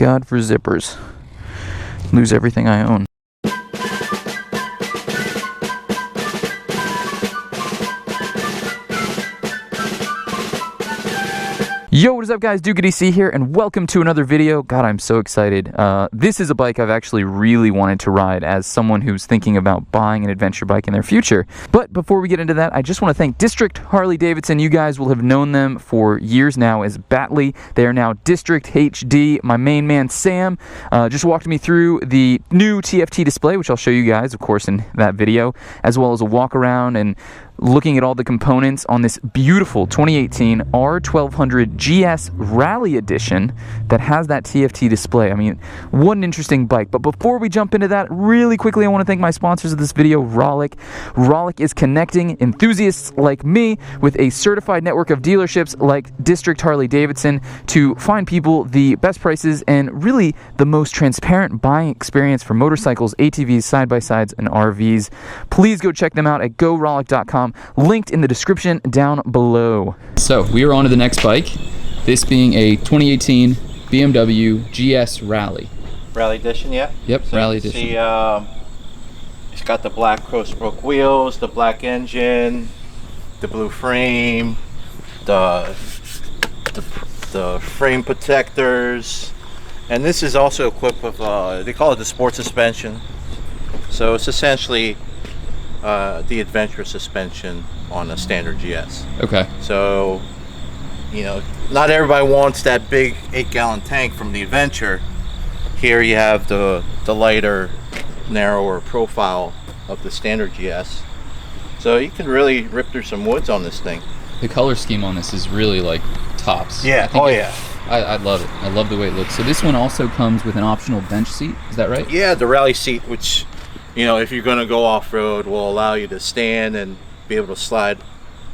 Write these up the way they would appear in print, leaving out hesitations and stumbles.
God for zippers. Lose everything I own. Yo, what is up guys, DukeOfDC here, and welcome to another video. God, I'm so excited. This is a bike I've actually really wanted to ride as someone who's thinking about buying an adventure bike in their future. But before we get into that, I just want to thank District Harley-Davidson. You guys will have known them for years now as Batley. They are now District HD. My main man, Sam, just walked me through the new TFT display, which I'll show you guys, of course, in that video, as well as a walk around and looking at all the components on this beautiful 2018 R1200GS Rallye edition that has that TFT display. I mean, what an interesting bike. But before we jump into that, really quickly, I want to thank my sponsors of this video, Rollick. Rollick is connecting enthusiasts like me with a certified network of dealerships like District Harley-Davidson to find people the best prices and really the most transparent buying experience for motorcycles, ATVs, side-by-sides, and RVs. Please go check them out at gorollick.com. Linked in the description down below. So we are on to the next bike, this being a 2018 BMW GS Rallye. Rallye edition, yeah? Yep, so Rallye edition. See, it's got the black cross-broke wheels, the black engine, the blue frame, the frame protectors, and this is also equipped with, they call it the sport suspension. So it's essentially the adventure suspension on a standard GS. Okay. So, you know, not everybody wants that big 8-gallon tank from the adventure. Here you have the lighter, narrower profile of the standard GS. So you can really rip through some woods on this thing. The color scheme on this is really like tops. Yeah. Oh yeah. I love it. I love the way it looks. So this one also comes with an optional bench seat. Is that right? Yeah, the Rallye seat, which, you know, if you're going to go off-road, will allow you to stand and be able to slide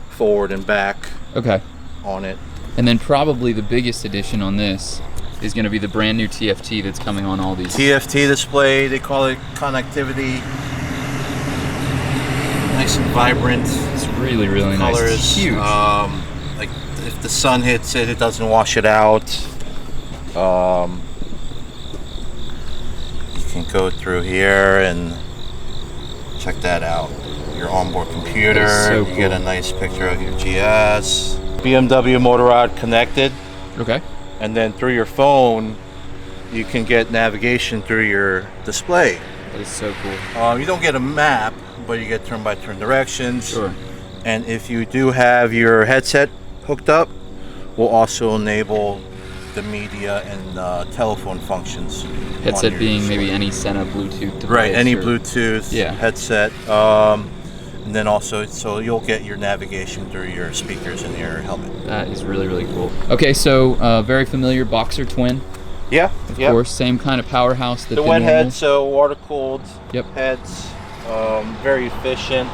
forward and back. Okay. On it. And then probably the biggest addition on this is going to be the brand new TFT that's coming on all these. TFT display, they call it connectivity. Nice and vibrant. It's really, really colors. Nice. It's huge. Like if the sun hits it, it doesn't wash it out. You can go through here and check that out. Your onboard computer, so cool. You get a nice picture of your GS. BMW motor rod connected. Okay. And then through your phone, you can get navigation through your display. That is so cool. You don't get a map, but you get turn-by-turn directions. Sure. And if you do have your headset hooked up, we'll also enable the media and telephone functions. Headset being maybe any Sena Bluetooth device. Right, any Bluetooth headset. And then also, so you'll get your navigation through your speakers in your helmet. That is really, really cool. Okay, so very familiar Boxer twin. Yeah, of course, same kind of powerhouse. That the wet head, so water-cooled heads, very efficient.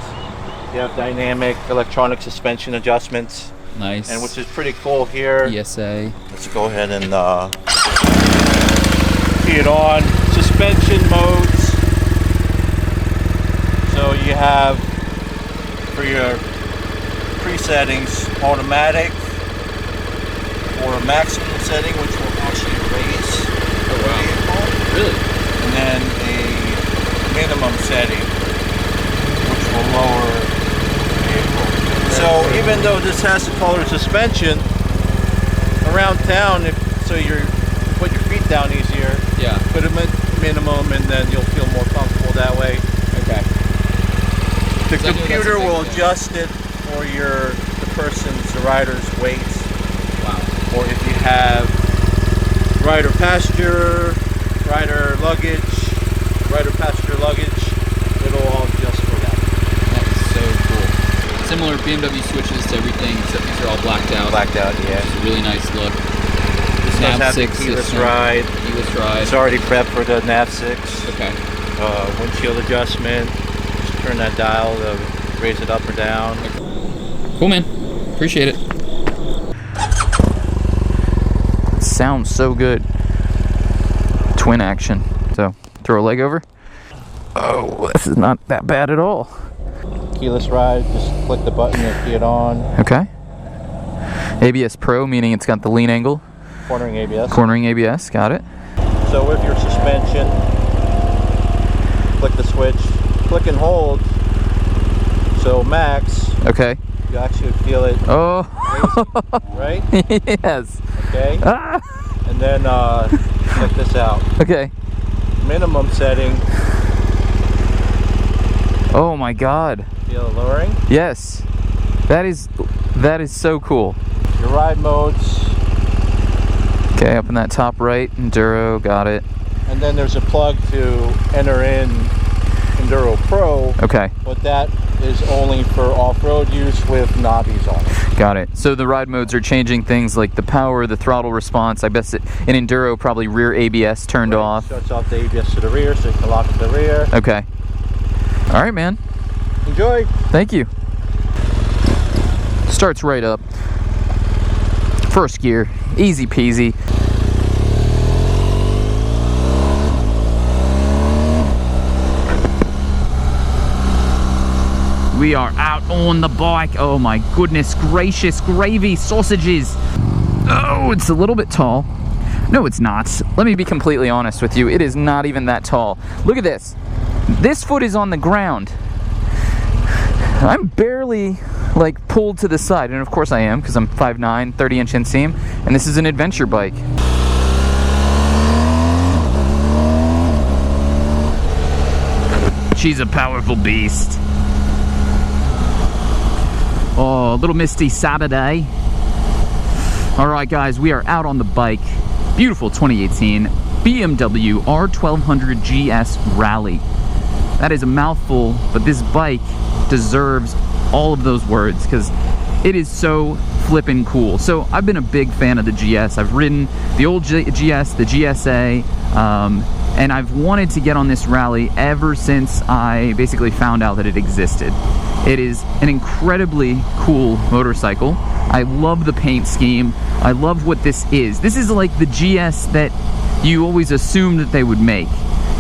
You have dynamic electronic suspension adjustments. Nice. And which is pretty cool here. ESA. Let's go ahead and key it on. Suspension modes. So you have for your pre-settings automatic or a maximum setting, which will actually raise the vehicle. Really? And then a minimum setting, which will lower the vehicle. So even though this has the color suspension, around town, so you put your feet down easier. Yeah. Put them at minimum, and then you'll feel more comfortable that way. Okay. The computer will adjust it for the rider's weight. Wow. Or if you have rider passenger, rider passenger luggage, it'll all adjust for that. That is so cool. Similar BMW switches to everything, except these are all blacked out. Blacked out, yeah. Which is a really nice look. This does have the keyless ride. Keyless ride. It's already prepped for the nav6. Okay. Windshield adjustment. Just turn that dial to raise it up or down. Cool, man. Appreciate it. It sounds so good. Twin action. So, throw a leg over. Oh, this is not that bad at all. Keyless ride, just click the button to key it on. Okay. ABS Pro, meaning it's got the lean angle. Cornering ABS. Cornering ABS, got it. So with your suspension, click the switch, click and hold. So max. Okay. You actually feel it. Oh. Right? Yes. Okay. Ah. And then check this out. Okay. Minimum setting. Oh my God. Feel it lowering? Yes. That is so cool. Your ride modes. Okay, up in that top right, Enduro, got it. And then there's a plug to enter in Enduro Pro. Okay. But that is only for off-road use with knobbies on it. Got it. So the ride modes are changing things like the power, the throttle response. I bet in Enduro probably rear ABS turned off. So it's off the ABS to the rear, so you can lock to the rear. Okay. All right, man. Enjoy. Thank you. Starts right up. First gear, easy peasy. We are out on the bike. Oh my goodness gracious, gravy sausages. Oh, it's a little bit tall. No, it's not. Let me be completely honest with you. It is not even that tall. Look at this. This foot is on the ground. I'm barely like pulled to the side, and of course I am because I'm 5'9", 30-inch inseam, and this is an adventure bike. She's a powerful beast. Oh, a little misty Saturday. All right, guys, we are out on the bike. Beautiful 2018 BMW R1200GS Rallye. That is a mouthful, but this bike deserves all of those words because it is so flippin' cool. So I've been a big fan of the GS. I've ridden the old GS, the GSA, and I've wanted to get on this Rallye ever since I basically found out that it existed. It is an incredibly cool motorcycle. I love the paint scheme. I love what this is. This is like the GS that you always assumed that they would make.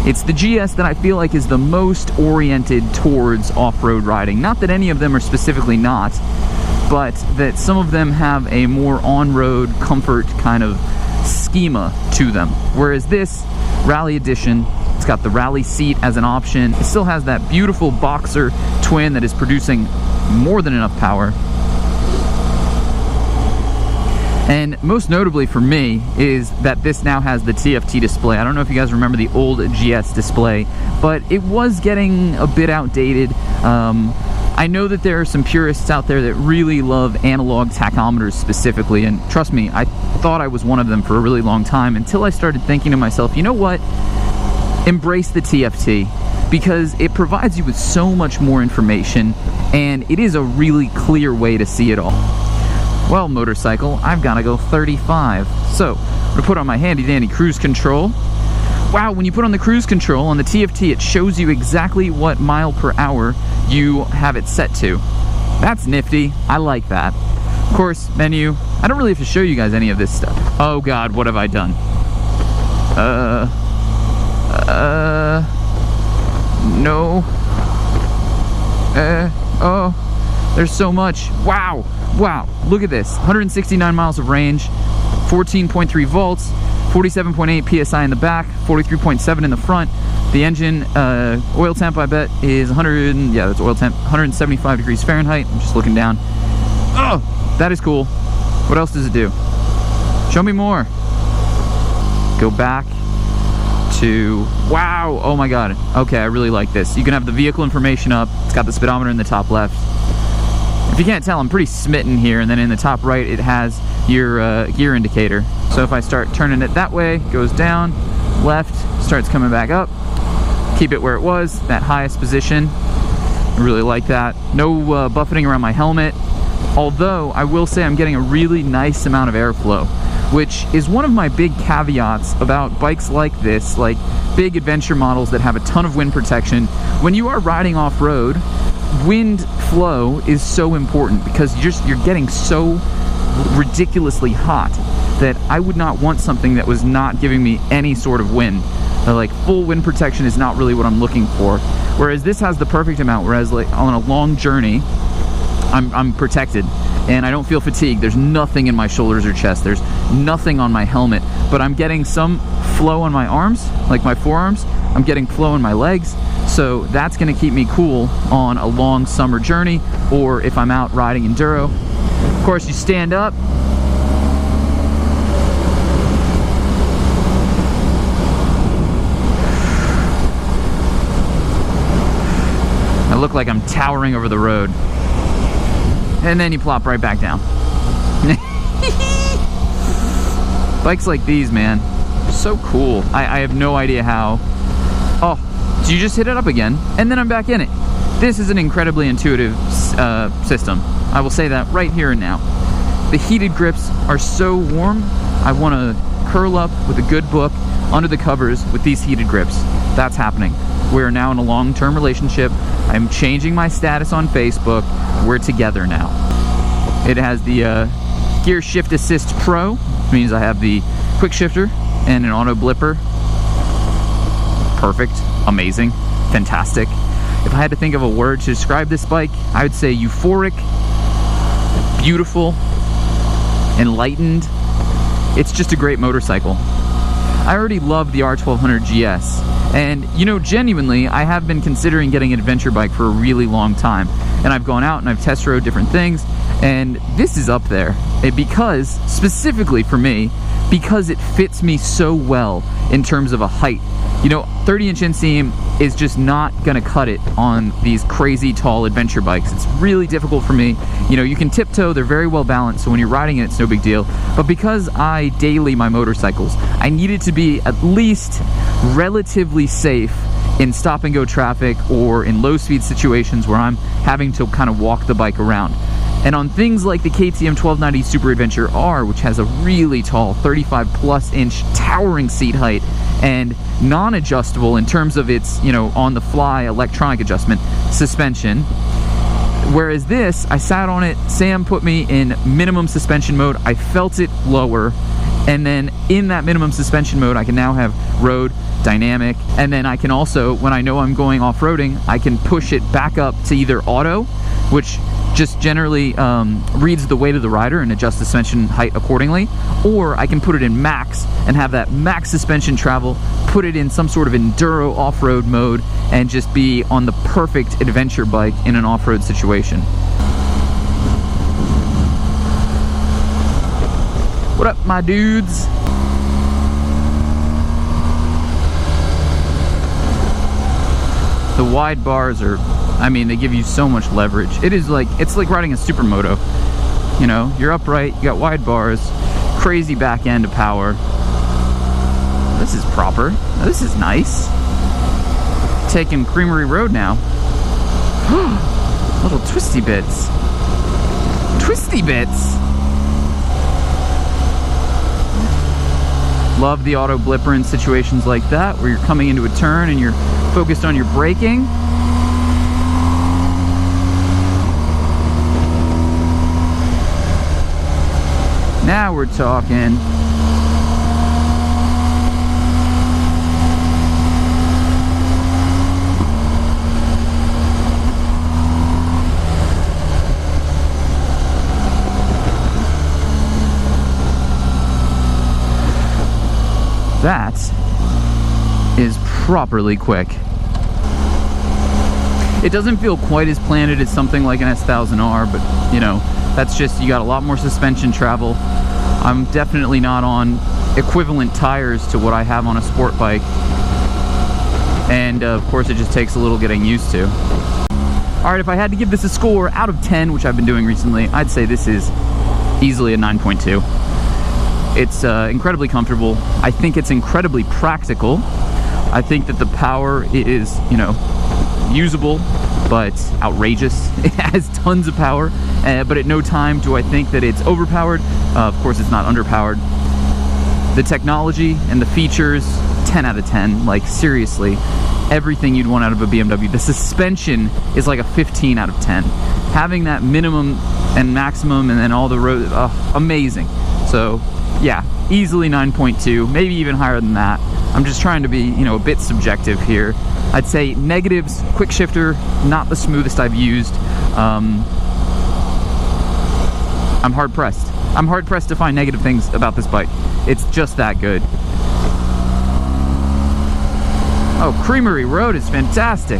It's the GS that I feel like is the most oriented towards off-road riding. Not that any of them are specifically not, but that some of them have a more on-road comfort kind of schema to them. Whereas this Rallye Edition, it's got the Rallye seat as an option. It still has that beautiful boxer twin that is producing more than enough power. And most notably for me is that this now has the TFT display. I don't know if you guys remember the old GS display, but it was getting a bit outdated. I know that there are some purists out there that really love analog tachometers specifically, and trust me, I thought I was one of them for a really long time until I started thinking to myself, you know what? Embrace the TFT, because it provides you with so much more information, and it is a really clear way to see it all. Well, motorcycle, I've got to go 35. So, I'm going to put on my handy dandy cruise control. Wow, when you put on the cruise control on the TFT, it shows you exactly what mile per hour you have it set to. That's nifty. I like that. Of course, menu. I don't really have to show you guys any of this stuff. Oh God, what have I done? No. Oh, there's so much. Wow. Wow, look at this. 169 miles of range, 14.3 volts, 47.8 PSI in the back, 43.7 in the front. The engine oil temp, I bet, is 100, yeah, that's oil temp, 175 degrees Fahrenheit. I'm just looking down. Oh, that is cool. What else does it do? Show me more. Go back to, wow, oh my God. Okay, I really like this. You can have the vehicle information up. It's got the speedometer in the top left. If you can't tell, I'm pretty smitten here, and then in the top right it has your gear indicator. So if I start turning it that way, it goes down, left, starts coming back up. Keep it where it was, that highest position. I really like that. No buffeting around my helmet, although I will say I'm getting a really nice amount of airflow, which is one of my big caveats about bikes like this, like big adventure models that have a ton of wind protection. When you are riding off-road, wind flow is so important because you're getting so ridiculously hot that I would not want something that was not giving me any sort of wind. Like full wind protection is not really what I'm looking for. Whereas this has the perfect amount, whereas like on a long journey, I'm protected. and I don't feel fatigued. There's nothing in my shoulders or chest. There's nothing on my helmet, but I'm getting some flow on my arms, like my forearms. I'm getting flow in my legs, so that's gonna keep me cool on a long summer journey, or if I'm out riding enduro. Of course, you stand up. I look like I'm towering over the road. And then you plop right back down. Bikes like these, man, so cool. I have no idea how. Oh, so you just hit it up again, and then I'm back in it. This is an incredibly intuitive system. I will say that right here and now. The heated grips are so warm. I want to curl up with a good book under the covers with these heated grips. That's happening. We're now in a long-term relationship. I'm changing my status on Facebook. We're together now. It has the Gear Shift Assist Pro, which means I have the quick shifter and an auto blipper. Perfect, amazing, fantastic. If I had to think of a word to describe this bike, I would say euphoric, beautiful, enlightened. It's just a great motorcycle. I already love the R1200GS. And, you know, genuinely, I have been considering getting an adventure bike for a really long time. And I've gone out and I've test rode different things, and this is up there. Because, specifically for me, because it fits me so well in terms of a height. You know, 30-inch inseam is just not gonna cut it on these crazy tall adventure bikes. It's really difficult for me. You know, you can tiptoe, they're very well balanced, so when you're riding it, it's no big deal. But because I daily my motorcycles, I needed to be at least relatively safe in stop and go traffic or in low speed situations where I'm having to kind of walk the bike around. And on things like the KTM 1290 Super Adventure R, which has a really tall 35+ inch towering seat height and non-adjustable in terms of its, you know, on the fly electronic adjustment suspension. Whereas this, I sat on it, Sam put me in minimum suspension mode, I felt it lower, and then in that minimum suspension mode I can now have road, dynamic, and then I can also, when I know I'm going off-roading, I can push it back up to either auto, which just generally reads the weight of the rider and adjusts the suspension height accordingly, or I can put it in max and have that max suspension travel, put it in some sort of enduro off-road mode, and just be on the perfect adventure bike in an off-road situation. What up, my dudes? The wide bars are, I mean, they give you so much leverage. It is like, it's like riding a supermoto. You know, you're upright, you got wide bars, crazy back end of power. This is proper. This is nice. Taking Creamery Road now. Little twisty bits. Twisty bits. Love the auto blipper in situations like that, where you're coming into a turn and you're focused on your braking. Now we're talking. That is properly quick. It doesn't feel quite as planted as something like an S1000R, but you know, that's just, you got a lot more suspension travel. I'm definitely not on equivalent tires to what I have on a sport bike. And of course it just takes a little getting used to. Alright, if I had to give this a score out of 10, which I've been doing recently, I'd say this is easily a 9.2. It's incredibly comfortable. I think it's incredibly practical. I think that the power is, you know, usable, but outrageous. It has tons of power, but at no time do I think that it's overpowered. Of course, it's not underpowered. The technology and the features, 10 out of 10. Like, seriously, everything you'd want out of a BMW. The suspension is like a 15 out of 10. Having that minimum and maximum and then all the road, amazing. So, yeah, easily 9.2, maybe even higher than that. I'm just trying to be, you know, a bit subjective here. I'd say negatives, quick shifter, not the smoothest I've used. I'm hard pressed. I'm hard pressed to find negative things about this bike. It's just that good. Oh, Creamery Road is fantastic.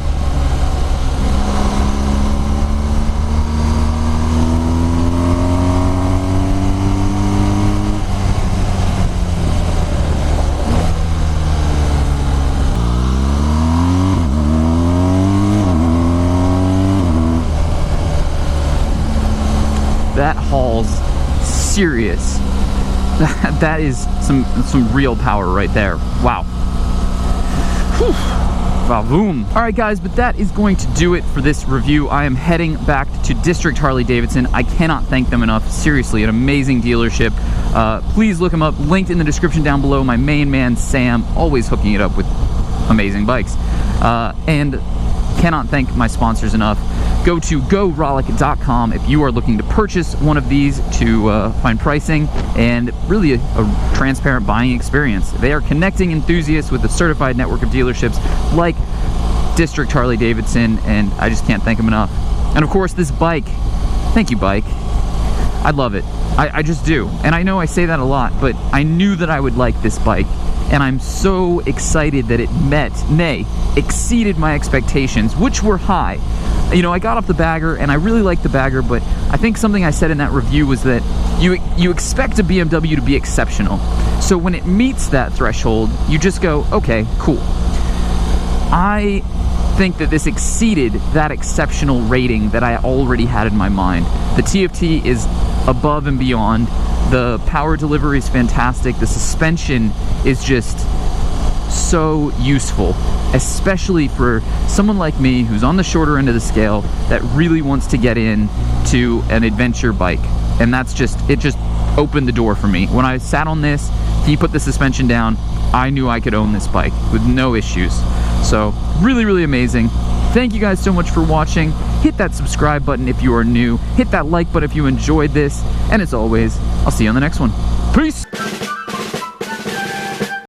That haul's serious. That is some real power right there. Wow. Whew. Boom. All right, guys, but that is going to do it for this review. I am heading back to District Harley-Davidson. I cannot thank them enough. Seriously, an amazing dealership. Please look them up. Linked in the description down below. My main man, Sam, always hooking it up with amazing bikes. And cannot thank my sponsors enough. Go to GoRollick.com if you are looking to purchase one of these to find pricing and really a transparent buying experience. They are connecting enthusiasts with a certified network of dealerships like District Harley-Davidson, and I just can't thank them enough. And of course, this bike. Thank you, bike. I love it. I just do. And I know I say that a lot, but I knew that I would like this bike. And I'm so excited that it met, nay, exceeded my expectations, which were high. You know, I got off the bagger, and I really liked the bagger, but I think something I said in that review was that you expect a BMW to be exceptional. So when it meets that threshold, you just go, okay, cool. I think that this exceeded that exceptional rating that I already had in my mind. The TFT is above and beyond. The power delivery is fantastic. The suspension is just so useful, especially for someone like me who's on the shorter end of the scale that really wants to get into an adventure bike. And that's just, it just opened the door for me. When I sat on this, he put the suspension down, I knew I could own this bike with no issues. So really, really amazing. Thank you guys so much for watching. Hit that subscribe button if you are new. Hit that like button if you enjoyed this. And as always, I'll see you on the next one. Peace!